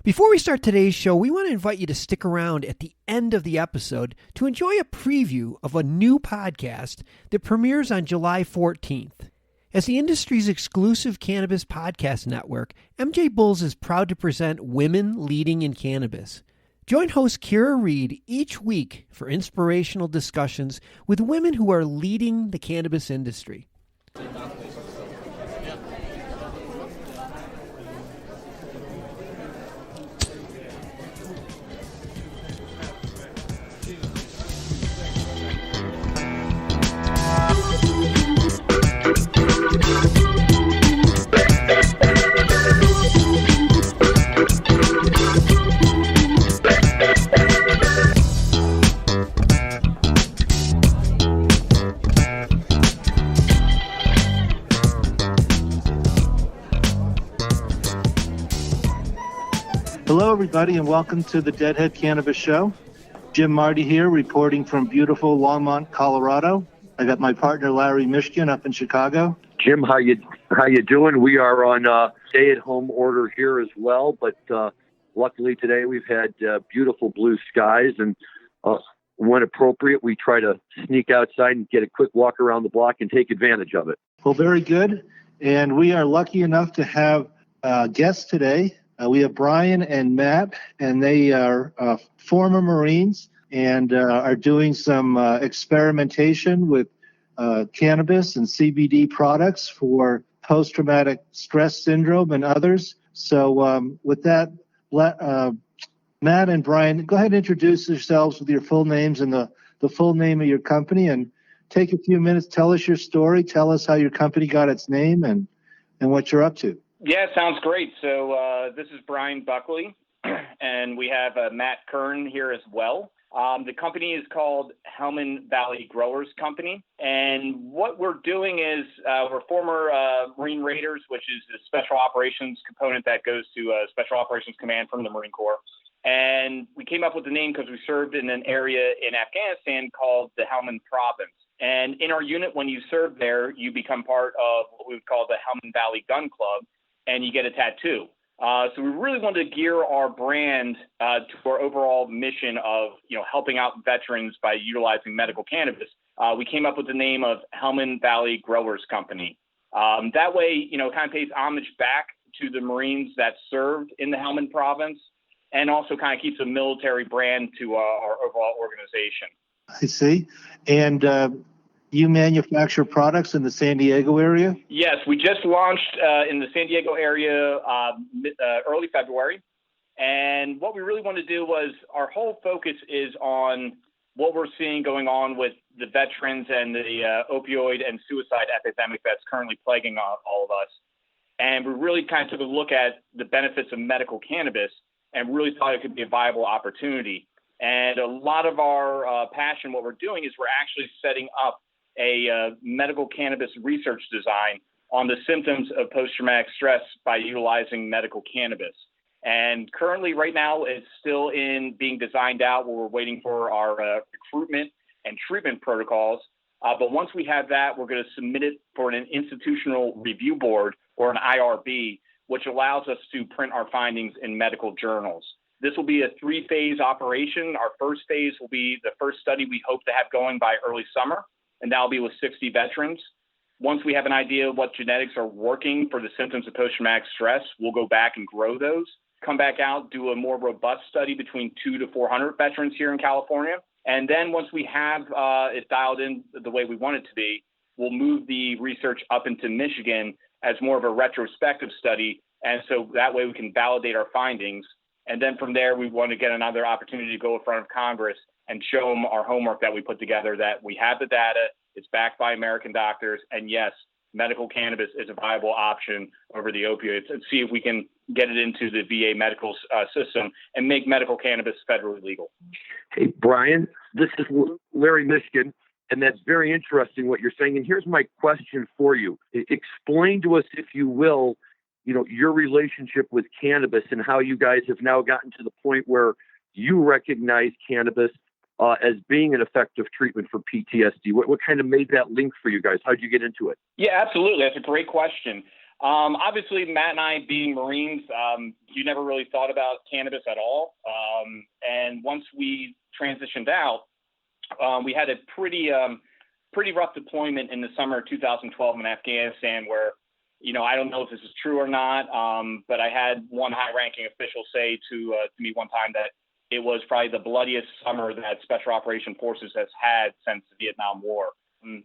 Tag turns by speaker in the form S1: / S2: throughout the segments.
S1: Before we start today's show, we want to invite you to stick around at the end of the episode to enjoy a preview of a new podcast that premieres on July 14th. As the industry's exclusive cannabis podcast network, MJ Bulls is proud to present Women Leading in Cannabis. Join host Kira Reed each week for inspirational discussions with women who are leading the cannabis industry.
S2: Hello, everybody, and welcome to the Deadhead Cannabis Show. Jim Marty here, reporting from beautiful Longmont, Colorado. I got my partner Larry Mishkin up in Chicago.
S3: Jim, how you doing? We are on stay-at-home order here as well, but luckily today we've had beautiful blue skies, and when appropriate, we try to sneak outside and get a quick walk around the block and take advantage of it.
S2: Well, very good, and we are lucky enough to have guests today. We have Brian and Matt, and they are former Marines and are doing some experimentation with cannabis and CBD products for post-traumatic stress syndrome and others. So with that, Matt and Brian, go ahead and introduce yourselves with your full names and the full name of your company, and take a few minutes, tell us your story, tell us how your company got its name and what you're up to.
S4: Yeah, sounds great. So this is Brian Buckley, and we have Matt Kern here as well. The company is called Hellman Valley Growers Company, and what we're doing is we're former Marine Raiders, which is the special operations component that goes to Special Operations Command from the Marine Corps. And we came up with the name because we served in an area in Afghanistan called the Helmand Province. And in our unit, when you serve there, you become part of what we would call the Hellman Valley Gun Club, and you get a tattoo. So we really wanted to gear our brand to our overall mission of, helping out veterans by utilizing medical cannabis. We came up with the name of Hellman Valley Growers Company. That way, it kind of pays homage back to the Marines that served in the Helmand Province, and also kind of keeps a military brand to our overall organization.
S2: I see. And you manufacture products in the San Diego area?
S4: Yes, we just launched in the San Diego area early February. And what we really wanted to do was our whole focus is on what we're seeing going on with the veterans and the opioid and suicide epidemic that's currently plaguing all of us. And we really kind of took a look at the benefits of medical cannabis and really thought it could be a viable opportunity. And a lot of our passion, what we're doing is we're actually setting up a medical cannabis research design on the symptoms of post-traumatic stress by utilizing medical cannabis. And currently, right now, it's still in being designed out where we're waiting for our recruitment and treatment protocols. But once we have that, we're going to submit it for an institutional review board or an IRB, which allows us to print our findings in medical journals. This will be a 3-phase operation. Our first phase will be the first study we hope to have going by early summer, and that'll be with 60 veterans. Once we have an idea of what genetics are working for the symptoms of post-traumatic stress, we'll go back and grow those, come back out, do a more robust study between 200 to 400 veterans here in California. And then once we have it dialed in the way we want it to be, we'll move the research up into Michigan as more of a retrospective study. And so that way we can validate our findings. And then from there, we want to get another opportunity to go in front of Congress and show them our homework that we put together, that we have the data, it's backed by American doctors, and yes, medical cannabis is a viable option over the opioids, and see if we can get it into the VA medical system and make medical cannabis federally legal.
S3: Hey, Brian, this is Larry Mishkin, and that's very interesting what you're saying. And here's my question for you. Explain to us, if you will, your relationship with cannabis and how you guys have now gotten to the point where you recognize cannabis as being an effective treatment for PTSD? What kind of made that link for you guys? How'd you get into it?
S4: Yeah, absolutely. That's a great question. Obviously, Matt and I being Marines, you never really thought about cannabis at all. And once we transitioned out, we had a pretty rough deployment in the summer of 2012 in Afghanistan where, I don't know if this is true or not, but I had one high-ranking official say to me one time that it was probably the bloodiest summer that Special Operation Forces has had since the Vietnam War.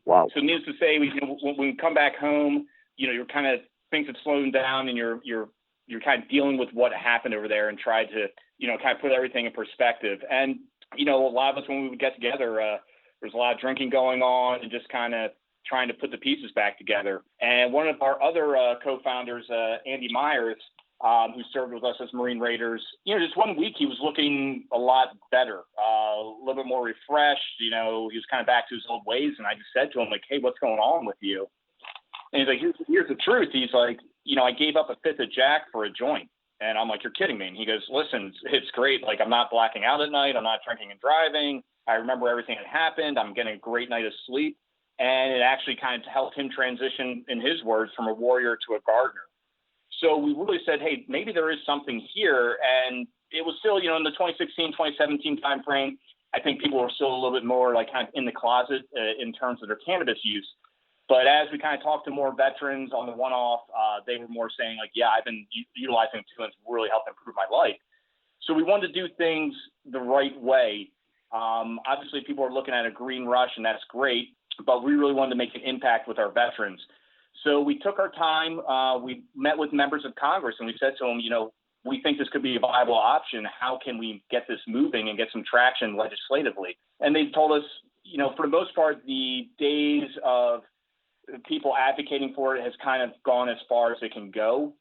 S3: Wow.
S4: So needless to say, when we come back home, you're kind of, things have slowed down and you're kind of dealing with what happened over there and try to, kind of put everything in perspective. And, a lot of us, when we would get together, there's a lot of drinking going on and just kind of trying to put the pieces back together. And one of our other co-founders, Andy Myers, who served with us as Marine Raiders, just one week he was looking a lot better, a little bit more refreshed. He was kind of back to his old ways. And I just said to him, like, hey, what's going on with you? And he's like, here's the truth. He's like, I gave up a fifth of Jack for a joint. And I'm like, you're kidding me. And he goes, listen, it's great. Like, I'm not blacking out at night. I'm not drinking and driving. I remember everything that happened. I'm getting a great night of sleep. And it actually kind of helped him transition, in his words, from a warrior to a gardener. So we really said, hey, maybe there is something here. And it was still, in the 2016, 2017 timeframe, I think people were still a little bit more like kind of in the closet in terms of their cannabis use. But as we kind of talked to more veterans on the one-off, they were more saying like, yeah, I've been utilizing it too, and it's really helped improve my life. So we wanted to do things the right way. Obviously, people are looking at a green rush, and that's great, but we really wanted to make an impact with our veterans. So we took our time. We met with members of Congress, and we said to them, we think this could be a viable option. How can we get this moving and get some traction legislatively? And they told us, for the most part, the days of people advocating for it has kind of gone as far as it can go.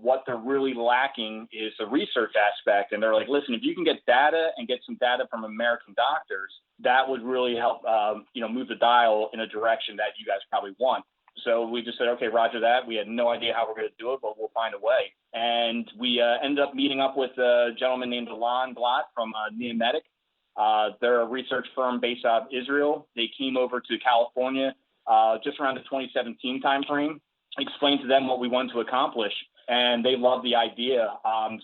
S4: What they're really lacking is the research aspect. And they're like, listen, if you can get data and get some data from American doctors, that would really help, move the dial in a direction that you guys probably want. So we just said, okay, roger that. We had no idea how we're going to do it, but we'll find a way. And we ended up meeting up with a gentleman named Alon Blatt from Neometic. They're a research firm based out of Israel. They came over to California just around the 2017 timeframe, explained to them what we wanted to accomplish, and they loved the idea.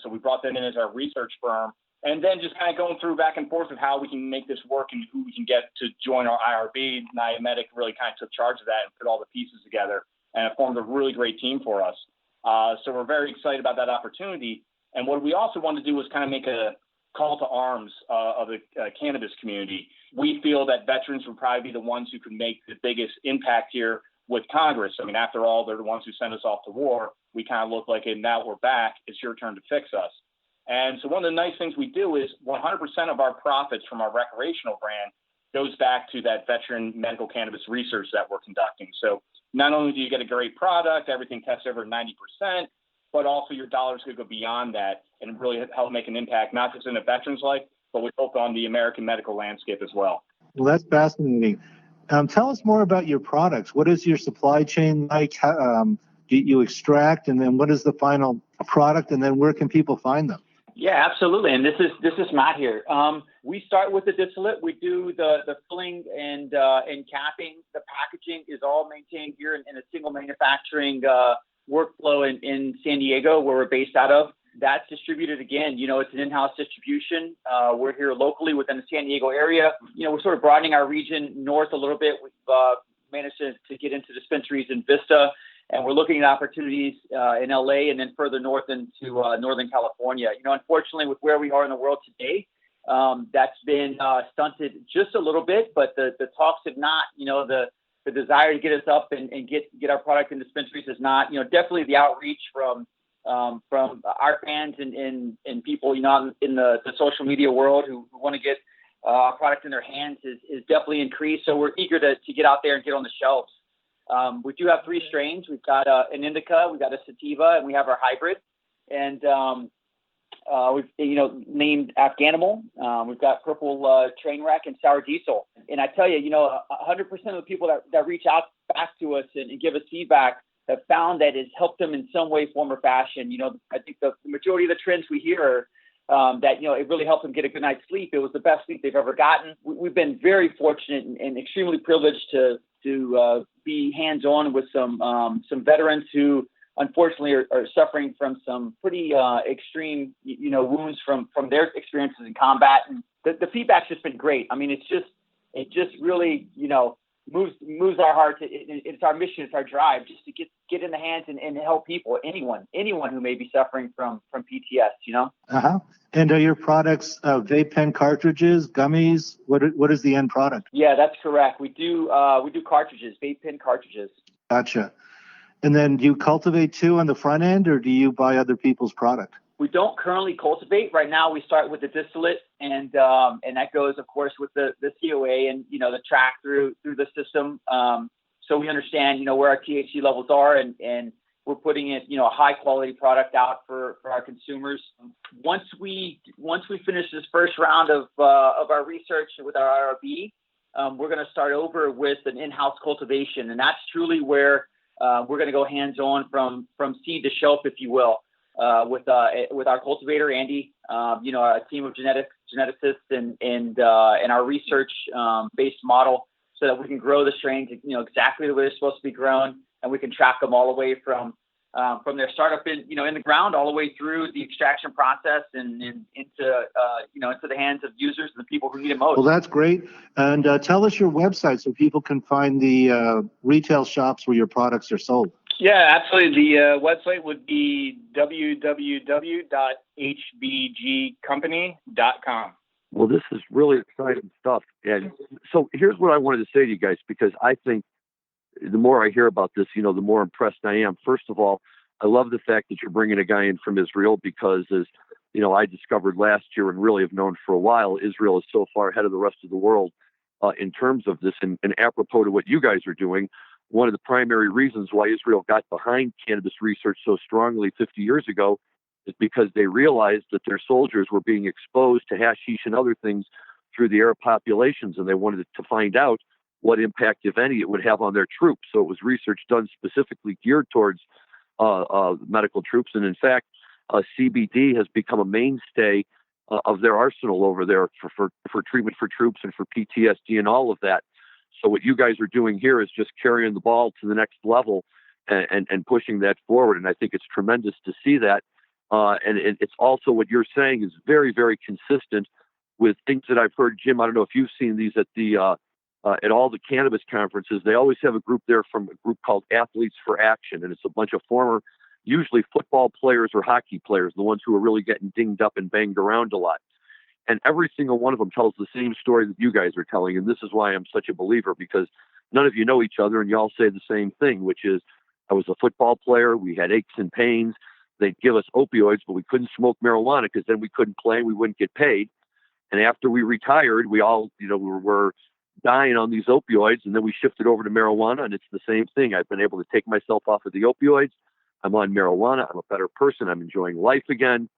S4: So we brought them in as our research firm, and then just kind of going through back and forth of how we can make this work and who we can get to join our IRB. Neometic really kind of took charge of that and put all the pieces together, and it formed a really great team for us. So we're very excited about that opportunity. And what we also wanted to do was kind of make a call to arms of the cannabis community. We feel that veterans would probably be the ones who could make the biggest impact here with Congress. I mean, after all, they're the ones who sent us off to war. We kind of look like, hey, now we're back. It's your turn to fix us. And so one of the nice things we do is 100% of our profits from our recreational brand goes back to that veteran medical cannabis research that we're conducting. So not only do you get a great product, everything tests over 90%, but also your dollars could go beyond that and really help make an impact, not just in a veteran's life, but we hope on the American medical landscape as well.
S2: Well, that's fascinating. Tell us more about your products. What is your supply chain like? Do you extract, and then what is the final product, and then where can people find them?
S5: Yeah, absolutely. And this is Matt here. We start with the distillate. We do the filling and capping. The packaging is all maintained here in a single manufacturing workflow in San Diego, where we're based out of. That's distributed again. It's an in-house distribution. We're here locally within the San Diego area. We're sort of broadening our region north a little bit. We've managed to get into dispensaries in Vista, and we're looking at opportunities in LA and then further north into Northern California. Unfortunately, with where we are in the world today, that's been stunted just a little bit, but the talks have not, the desire to get us up and get our product in dispensaries is not, definitely the outreach from our fans and people, in the social media world who want to get our product in their hands is definitely increased. So we're eager to get out there and get on the shelves. We do have 3 strains. We've got an indica, we've got a sativa, and we have our hybrid. And we've named Afghanimal. We've got Purple Trainwreck and Sour Diesel. And I tell you, 100% of the people that reach out back to us and give us feedback have found that it's helped them in some way, form, or fashion. I think the majority of the trends we hear are that it really helped them get a good night's sleep. It was the best sleep they've ever gotten. We've been very fortunate and extremely privileged to be hands-on with some veterans who unfortunately are suffering from some pretty extreme, wounds from their experiences in combat. And the feedback's just been great. I mean, it just really, moves our heart. It's our mission, it's our drive, just to get in the hands and help people, anyone who may be suffering from PTS.
S2: Uh-huh. And are your products vape pen cartridges, gummies? What is the end product?
S5: Yeah, that's correct. We do cartridges, vape pen cartridges.
S2: Gotcha. And then do you cultivate too on the front end, or do you buy other people's product?
S5: We don't currently cultivate. Right now, we start with the distillate, and that goes, of course, with the COA and the track through the system. So we understand where our THC levels are, and we're putting it a high quality product out for our consumers. Once we finish this first round of our research with our IRB, we're going to start over with an in-house cultivation, and that's truly where we're going to go hands-on from seed to shelf, if you will. With our cultivator Andy, a team of geneticists and our research based model, so that we can grow the strains exactly the way they're supposed to be grown, and we can track them all the way from their startup in the ground all the way through the extraction process and into the hands of users and the people who need it most.
S2: Well, that's great. And tell us your website so people can find the retail shops where your products are sold.
S4: Yeah, absolutely. The website would be www.hbgcompany.com.
S3: Well, this is really exciting stuff. And so here's what I wanted to say to you guys, because I think the more I hear about this, the more impressed I am. First of all, I love the fact that you're bringing a guy in from Israel, because as I discovered last year and really have known for a while, Israel is so far ahead of the rest of the world in terms of this. And apropos to what you guys are doing, one of the primary reasons why Israel got behind cannabis research so strongly 50 years ago is because they realized that their soldiers were being exposed to hashish and other things through the Arab populations, and they wanted to find out what impact, if any, it would have on their troops. So it was research done specifically geared towards medical troops. And in fact, CBD has become a mainstay of their arsenal over there for treatment for troops and for PTSD and all of that. So what you guys are doing here is just carrying the ball to the next level and pushing that forward. And I think it's tremendous to see that. And it's also, what you're saying is very, very consistent with things that I've heard. Jim, I don't know if you've seen these at all the cannabis conferences. They always have a group there from a group called Athletes for Action. And it's a bunch of former, usually football players or hockey players, the ones who are really getting dinged up and banged around a lot. And every single one of them tells the same story that you guys are telling. And this is why I'm such a believer, because none of you know each other and you all say the same thing, which is, I was a football player. We had aches and pains. They'd give us opioids, but we couldn't smoke marijuana because then we couldn't play. We wouldn't get paid. And after we retired, we all, were dying on these opioids. And then we shifted over to marijuana, and it's the same thing. I've been able to take myself off of the opioids. I'm on marijuana. I'm a better person. I'm enjoying life again.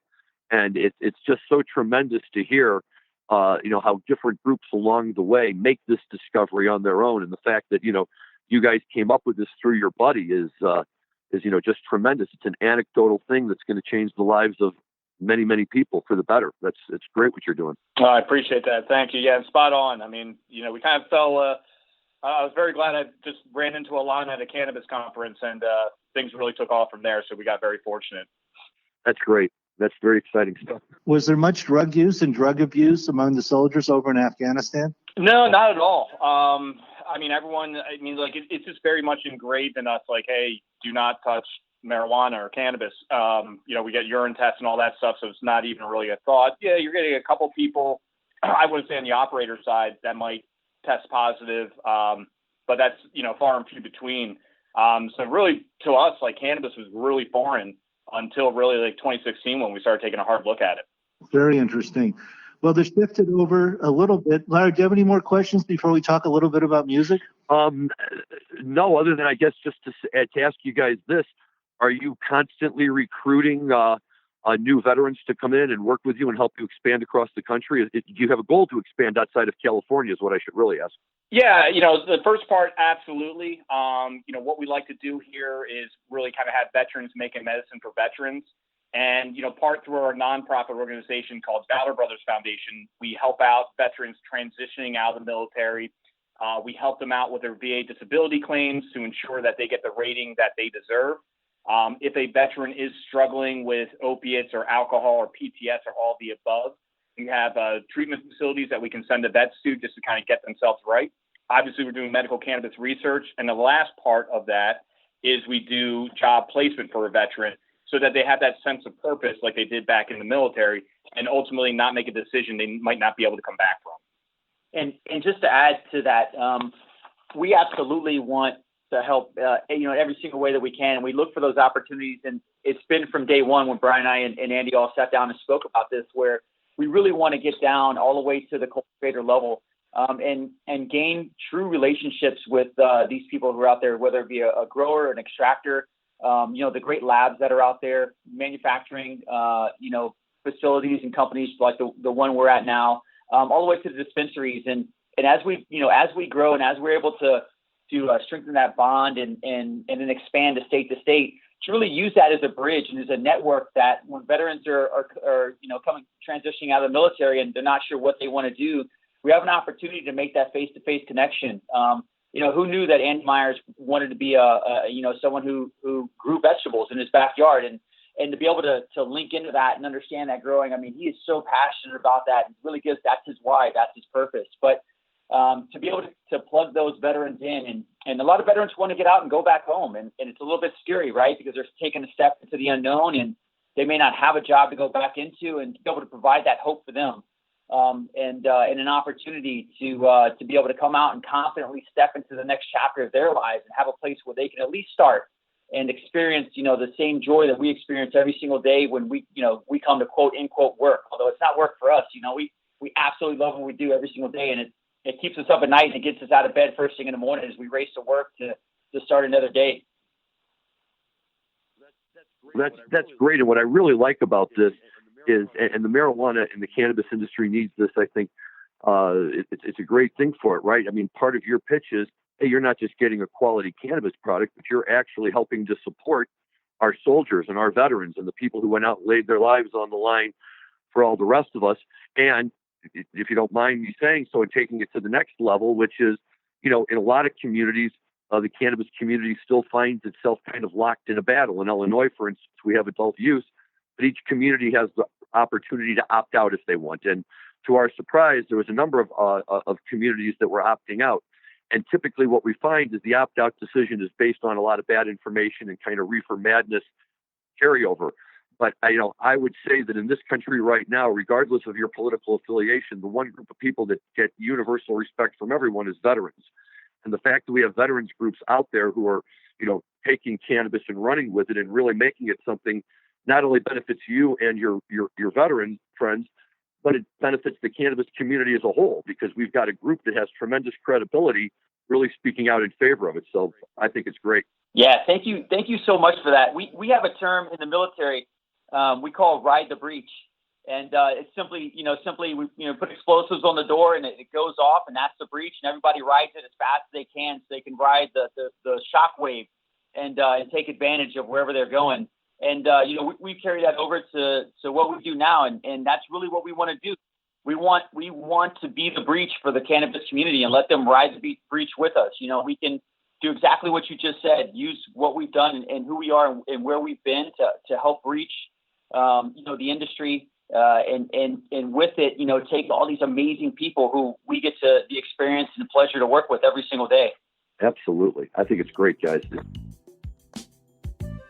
S3: And it's just so tremendous to hear, how different groups along the way make this discovery on their own. And the fact that, you guys came up with this through your buddy is just tremendous. It's an anecdotal thing that's going to change the lives of many, many people for the better. It's great what you're doing.
S4: Oh, I appreciate that. Thank you. Yeah, spot on. I mean, we kind of fell, I was very glad I just ran into Alana at a cannabis conference, and things really took off from there. So we got very fortunate.
S3: That's great. That's very exciting stuff.
S2: Was there much drug use and drug abuse among the soldiers over in Afghanistan?
S4: No, not at all. Everyone, it's just very much engraved in us, like, hey, do not touch marijuana or cannabis. We get urine tests and all that stuff, so it's not even really a thought. Yeah, you're getting a couple people, I wouldn't say on the operator side, that might test positive, but that's, far and few between. So really, to us, like, cannabis was really foreign until really like 2016 when we started taking a hard look at it.
S2: Very interesting. Well, they shifted over a little bit. Larry, do you have any more questions before we talk a little bit about music?
S3: No, other than I guess just to ask you guys this: are you constantly recruiting new veterans to come in and work with you and help you expand across the country? Do you have a goal to expand outside of California is what I should really ask.
S4: Yeah, the first part, absolutely. What we like to do here is really kind of have veterans making medicine for veterans. And, part through our nonprofit organization called Valor Brothers Foundation, we help out veterans transitioning out of the military. We help them out with their VA disability claims to ensure that they get the rating that they deserve. If a veteran is struggling with opiates or alcohol or PTS or all the above, we have treatment facilities that we can send the vets to just to kind of get themselves right. Obviously, we're doing medical cannabis research. And the last part of that is we do job placement for a veteran so that they have that sense of purpose like they did back in the military and ultimately not make a decision they might not be able to come back from.
S5: And just to add to that, we absolutely want to help, every single way that we can. And we look for those opportunities. And it's been from day one when Brian and I and Andy all sat down and spoke about this, where we really want to get down all the way to the cultivator level and gain true relationships with these people who are out there, whether it be a grower, an extractor, the great labs that are out there, manufacturing, facilities and companies like the one we're at now, all the way to the dispensaries. And as we grow and as we're able to strengthen that bond and then expand to state, to really use that as a bridge and as a network that when veterans are transitioning out of the military and they're not sure what they want to do, we have an opportunity to make that face-to-face connection. Who knew that Andy Myers wanted to be someone who grew vegetables in his backyard and to be able to link into that and understand that growing. I mean, he is so passionate about that. It really gives, that's his why, that's his purpose. But to be able to plug those veterans in, and a lot of veterans want to get out and go back home, and it's a little bit scary, right? Because they're taking a step into the unknown, and they may not have a job to go back into, and to be able to provide that hope for them, and an opportunity to be able to come out and confidently step into the next chapter of their lives and have a place where they can at least start and experience, the same joy that we experience every single day when we come to quote unquote work. Although it's not work for us, we absolutely love what we do every single day, and it keeps us up at night and it gets us out of bed first thing in the morning as we race to work to start another day.
S3: That's great. And what I really like about this is, and the marijuana and the cannabis industry needs this, I think it's a great thing for it, right? I mean, part of your pitch is, hey, you're not just getting a quality cannabis product, but you're actually helping to support our soldiers and our veterans and the people who went out and laid their lives on the line for all the rest of us. And if you don't mind me saying so, and taking it to the next level, which is, in a lot of communities, the cannabis community still finds itself kind of locked in a battle. In Illinois, for instance, we have adult use, but each community has the opportunity to opt out if they want. And to our surprise, there was a number of communities that were opting out. And typically what we find is the opt-out decision is based on a lot of bad information and kind of reefer madness carryover. But I would say that in this country right now, regardless of your political affiliation, the one group of people that get universal respect from everyone is veterans. And the fact that we have veterans groups out there who are, taking cannabis and running with it and really making it something not only benefits you and your veteran friends, but it benefits the cannabis community as a whole, because we've got a group that has tremendous credibility really speaking out in favor of it. So I think it's great.
S5: Yeah, thank you. Thank you so much for that. We have a term in the military we call ride the breach. And it's simply we put explosives on the door and it goes off, and that's the breach, and everybody rides it as fast as they can so they can ride the shock wave and take advantage of wherever they're going. And we carry that over to what we do now, and that's really what we want to do. We want to be the breach for the cannabis community and let them ride the breach with us. We can do exactly what you just said, use what we've done and who we are and where we've been to help reach the industry. And with it, take all these amazing people who we get to the experience and the pleasure to work with every single day.
S3: Absolutely. I think it's great, guys.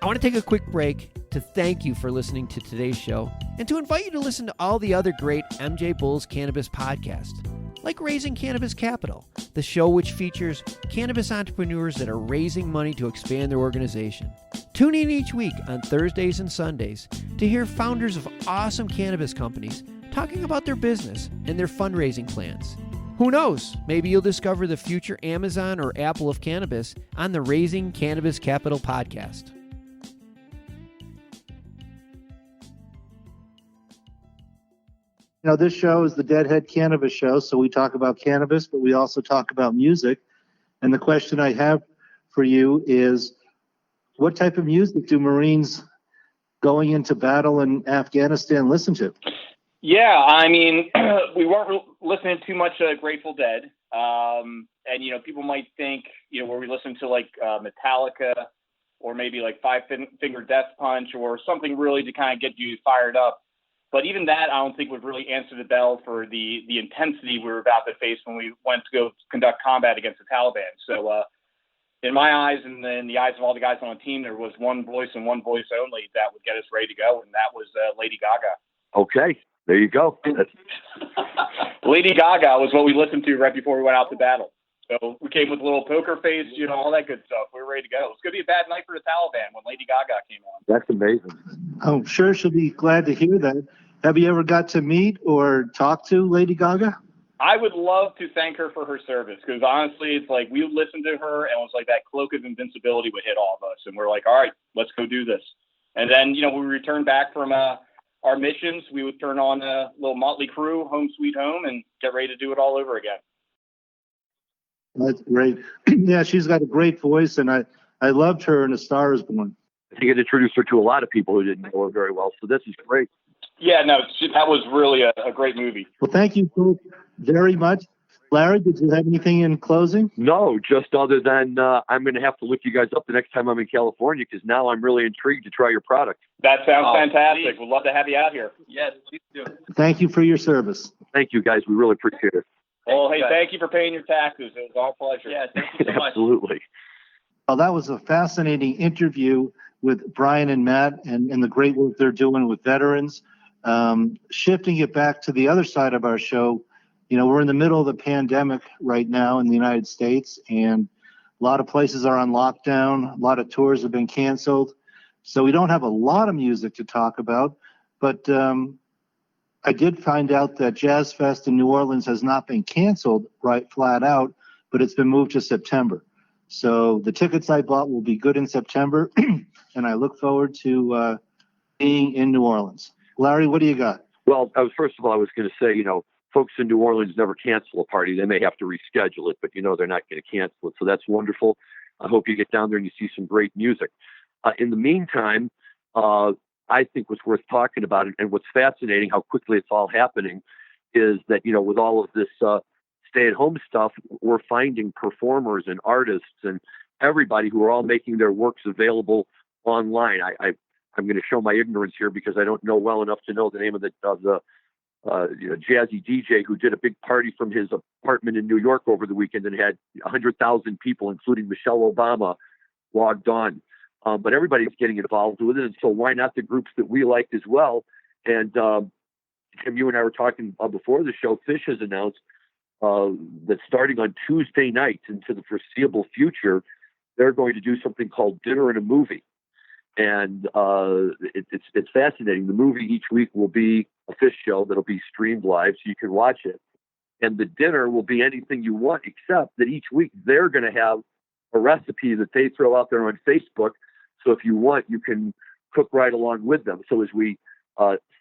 S1: I want to take a quick break to thank you for listening to today's show and to invite you to listen to all the other great MJ Bulls Cannabis podcasts, like Raising Cannabis Capital, the show which features cannabis entrepreneurs that are raising money to expand their organization. Tune in each week on Thursdays and Sundays to hear founders of awesome cannabis companies talking about their business and their fundraising plans. Who knows? Maybe you'll discover the future Amazon or Apple of cannabis on the Raising Cannabis Capital podcast.
S2: This show is the Deadhead Cannabis Show, so we talk about cannabis, but we also talk about music. And the question I have for you is, what type of music do Marines going into battle in Afghanistan listen to?
S4: Yeah, I mean, we weren't listening too much Grateful Dead. And, people might think, were we listening to like Metallica or maybe like Finger Death Punch or something really to kind of get you fired up. But even that, I don't think would really answer the bell for the intensity we were about to face when we went to go conduct combat against the Taliban. So in my eyes and in the eyes of all the guys on the team, there was one voice and one voice only that would get us ready to go, and that was Lady Gaga.
S3: Okay, there you go.
S4: Lady Gaga was what we listened to right before we went out to battle. So we came with a little poker face, all that good stuff. We were ready to go. It's going to be a bad night for the Taliban when Lady Gaga came on.
S3: That's amazing.
S2: I'm sure she'll be glad to hear that. Have you ever got to meet or talk to Lady Gaga?
S4: I would love to thank her for her service, because honestly, it's like we would listen to her and it was like that cloak of invincibility would hit all of us. And we're like, all right, let's go do this. And then, when we returned back from our missions, we would turn on a little Motley Crue, Home Sweet Home, and get ready to do it all over again.
S2: That's great. Yeah, she's got a great voice, and I loved her in A Star Is Born.
S3: I think it introduced her to a lot of people who didn't know her very well, so this is great.
S4: Yeah, no, that was really a great movie.
S2: Well, thank you both very much. Larry, did you have anything in closing?
S3: No, just other than I'm going to have to look you guys up the next time I'm in California, because now I'm really intrigued to try your product.
S4: That sounds fantastic. We'd love to have you out here.
S5: Yes, please do.
S2: Thank you for your service.
S3: Thank you, guys. We really appreciate it.
S4: Well, hey, thank you for paying your taxes. It was our pleasure.
S5: Yeah, thank you so much.
S3: Absolutely.
S2: Well, that was a fascinating interview with Brian and Matt and the great work they're doing with veterans. Shifting it back to the other side of our show, we're in the middle of the pandemic right now in the United States, and a lot of places are on lockdown. A lot of tours have been canceled. So we don't have a lot of music to talk about, but I did find out that Jazz Fest in New Orleans has not been canceled right flat out, but it's been moved to September. So the tickets I bought will be good in September, and I look forward to being in New Orleans. Larry, what do you got?
S3: Well, first of all, I was going to say, folks in New Orleans never cancel a party. They may have to reschedule it, but they're not going to cancel it. So that's wonderful. I hope you get down there and you see some great music. In the meantime, I think what's worth talking about, and what's fascinating, how quickly it's all happening, is that, with all of this stay-at-home stuff, we're finding performers and artists and everybody who are all making their works available online. I'm going to show my ignorance here because I don't know well enough to know the name of the jazzy DJ who did a big party from his apartment in New York over the weekend and had 100,000 people, including Michelle Obama, logged on. But everybody's getting involved with it, and so why not the groups that we like as well? And Jim, you and I were talking before the show. Phish has announced that starting on Tuesday nights into the foreseeable future, they're going to do something called Dinner and a Movie. And it's fascinating. The movie each week will be a Phish show that'll be streamed live, so you can watch it. And the dinner will be anything you want, except that each week they're going to have a recipe that they throw out there on Facebook. So if you want, you can cook right along with them. So as we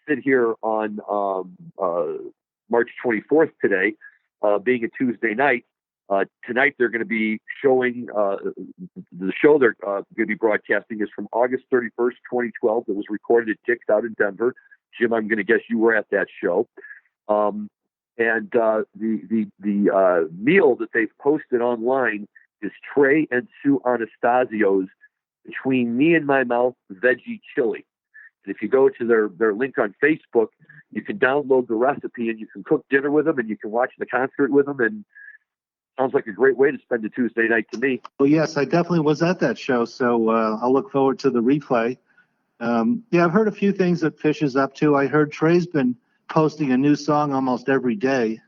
S3: sit here on March 24th today, being a Tuesday night, tonight they're going to be showing the show they're going to be broadcasting is from August 31st, 2012. It was recorded at Dick's out in Denver. Jim, I'm going to guess you were at that show. And the meal that they've posted online is Trey and Sue Anastasio's Between Me and My Mouth Veggie Chili. And if you go to their link on Facebook, you can download the recipe and you can cook dinner with them and you can watch the concert with them. And sounds like a great way to spend a Tuesday night to me.
S2: Well, yes, I definitely was at that show, so I'll look forward to the replay. I've heard a few things that Phish is up to. I heard Trey's been posting a new song almost every day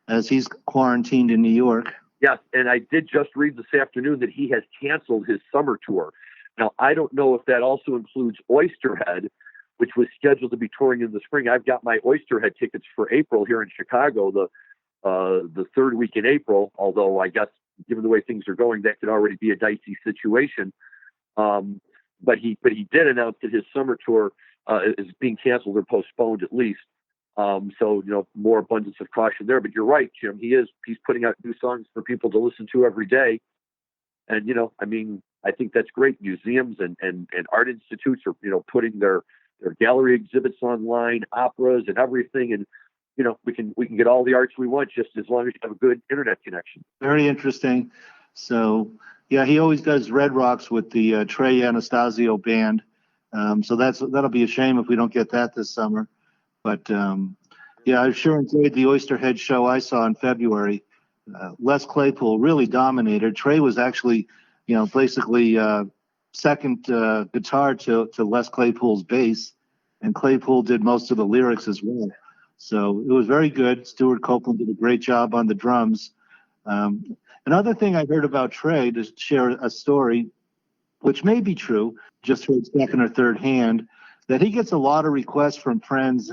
S2: as he's quarantined in New York.
S3: Yes, and I did just read this afternoon that he has canceled his summer tour. Now, I don't know if that also includes Oysterhead, which was scheduled to be touring in the spring. I've got my Oysterhead tickets for April here in Chicago, the third week in April, although I guess given the way things are going, that could already be a dicey situation. But he did announce that his summer tour is being canceled or postponed at least. So, more abundance of caution there. But you're right, Jim. He's putting out new songs for people to listen to every day. And, I think that's great. Museums and art institutes are, putting their gallery exhibits online, operas and everything. And, we can get all the arts we want just as long as you have a good internet connection.
S2: Very interesting. So Yeah, he always does Red Rocks with the Trey Anastasio band. So that'll be a shame if we don't get that this summer. But yeah, I sure enjoyed the Oysterhead show I saw in February. Les Claypool really dominated. Trey was actually, basically second guitar to Les Claypool's bass, and Claypool did most of the lyrics as well. So it was very good. Stuart Copeland did a great job on the drums. Another thing I heard about Trey, to share a story, which may be true, just heard second or third hand, that he gets a lot of requests from friends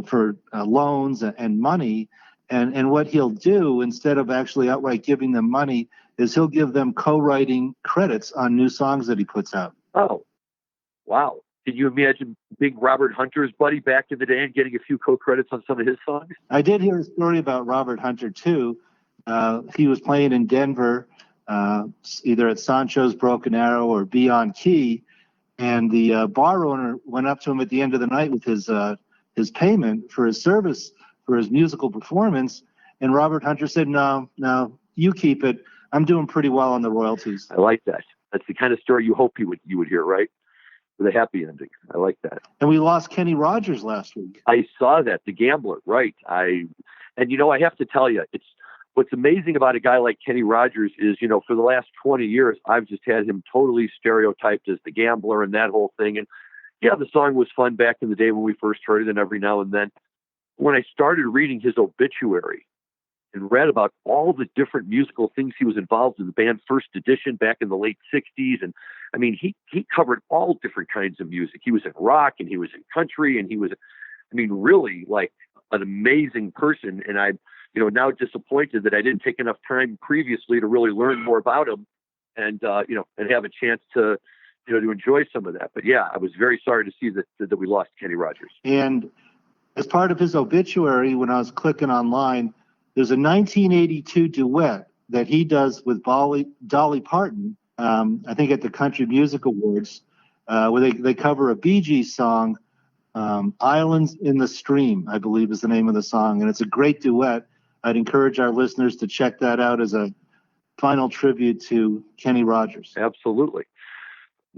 S2: for loans and money. And what he'll do, instead of actually outright giving them money, is he'll give them co-writing credits on new songs that he puts out.
S3: Oh, wow. Can you imagine big Robert Hunter's buddy back in the day and getting a few co-credits on some of his songs?
S2: I did hear a story about Robert Hunter, too. He was playing in Denver, either at Sancho's Broken Arrow or Beyond Key, and the bar owner went up to him at the end of the night with his payment for his service, for his musical performance, and Robert Hunter said, no, you keep it. I'm doing pretty well on the royalties.
S3: I like that. That's the kind of story you hope you would hear, right? With a happy ending. I like that.
S2: And we lost Kenny Rogers last week.
S3: I saw that, the gambler, right? I have to tell you, what's amazing about a guy like Kenny Rogers is, for the last 20 years, I've just had him totally stereotyped as the gambler and that whole thing. And yeah, the song was fun back in the day when we first heard it, and every now and then. When I started reading his obituary and read about all the different musical things he was involved in, the band First Edition back in the late 60s. And I mean, he covered all different kinds of music. He was in rock and he was in country, and he was, really like an amazing person. And I'm, now disappointed that I didn't take enough time previously to really learn more about him and have a chance to enjoy some of that. But yeah, I was very sorry to see that we lost Kenny Rogers.
S2: And as part of his obituary, when I was clicking online, there's a 1982 duet that he does with Dolly Parton, I think at the Country Music Awards, where they cover a Bee Gees song, Islands in the Stream, I believe is the name of the song. And it's a great duet. I'd encourage our listeners to check that out as a final tribute to Kenny Rogers.
S3: Absolutely.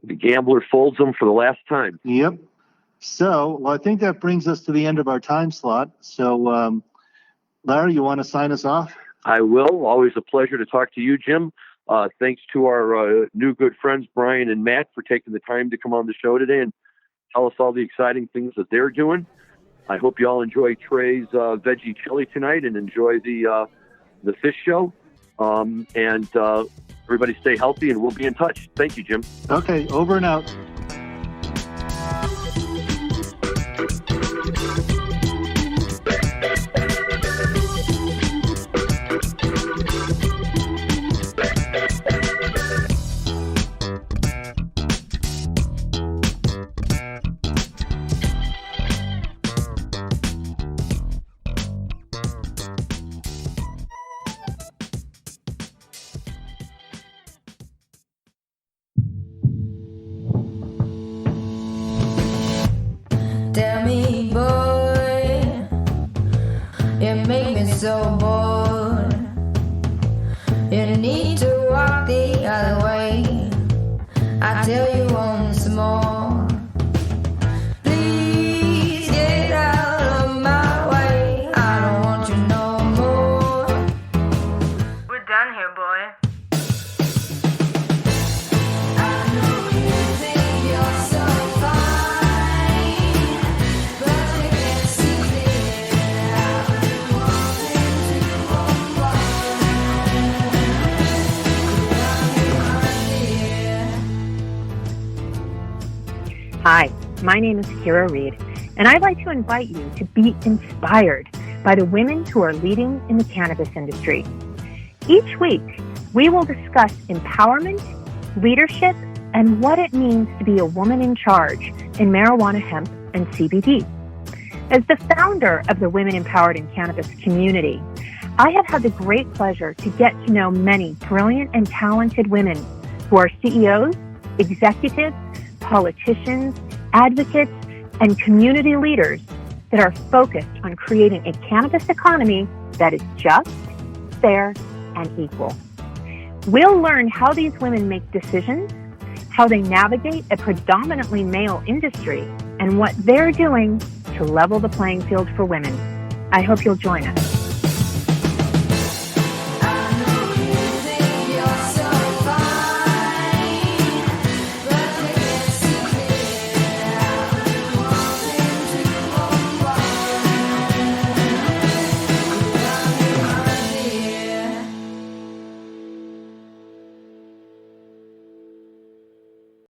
S3: The gambler folds them for the last time.
S2: Yep. So, I think that brings us to the end of our time slot. So, Larry, you want to sign us off?
S3: I will. Always a pleasure to talk to you, Jim. Thanks to our new good friends, Brian and Matt, for taking the time to come on the show today and tell us all the exciting things that they're doing. I hope you all enjoy Trey's veggie chili tonight and enjoy the fish show. And everybody stay healthy, and we'll be in touch. Thank you, Jim.
S2: Okay, over and out.
S6: Tell me, boy, you make me so bored. You need to walk the other way. I tell you once more. Please get out of my way. I don't want you no more. We're done here, boy.
S7: Hi, my name is Kira Reed, and I'd like to invite you to be inspired by the women who are leading in the cannabis industry. Each week, we will discuss empowerment, leadership, and what it means to be a woman in charge in marijuana, hemp, and CBD. As the founder of the Women Empowered in Cannabis community, I have had the great pleasure to get to know many brilliant and talented women who are CEOs, executives, politicians, advocates, and community leaders that are focused on creating a cannabis economy that is just, fair, and equal. We'll learn how these women make decisions, how they navigate a predominantly male industry, and what they're doing to level the playing field for women. I hope you'll join us.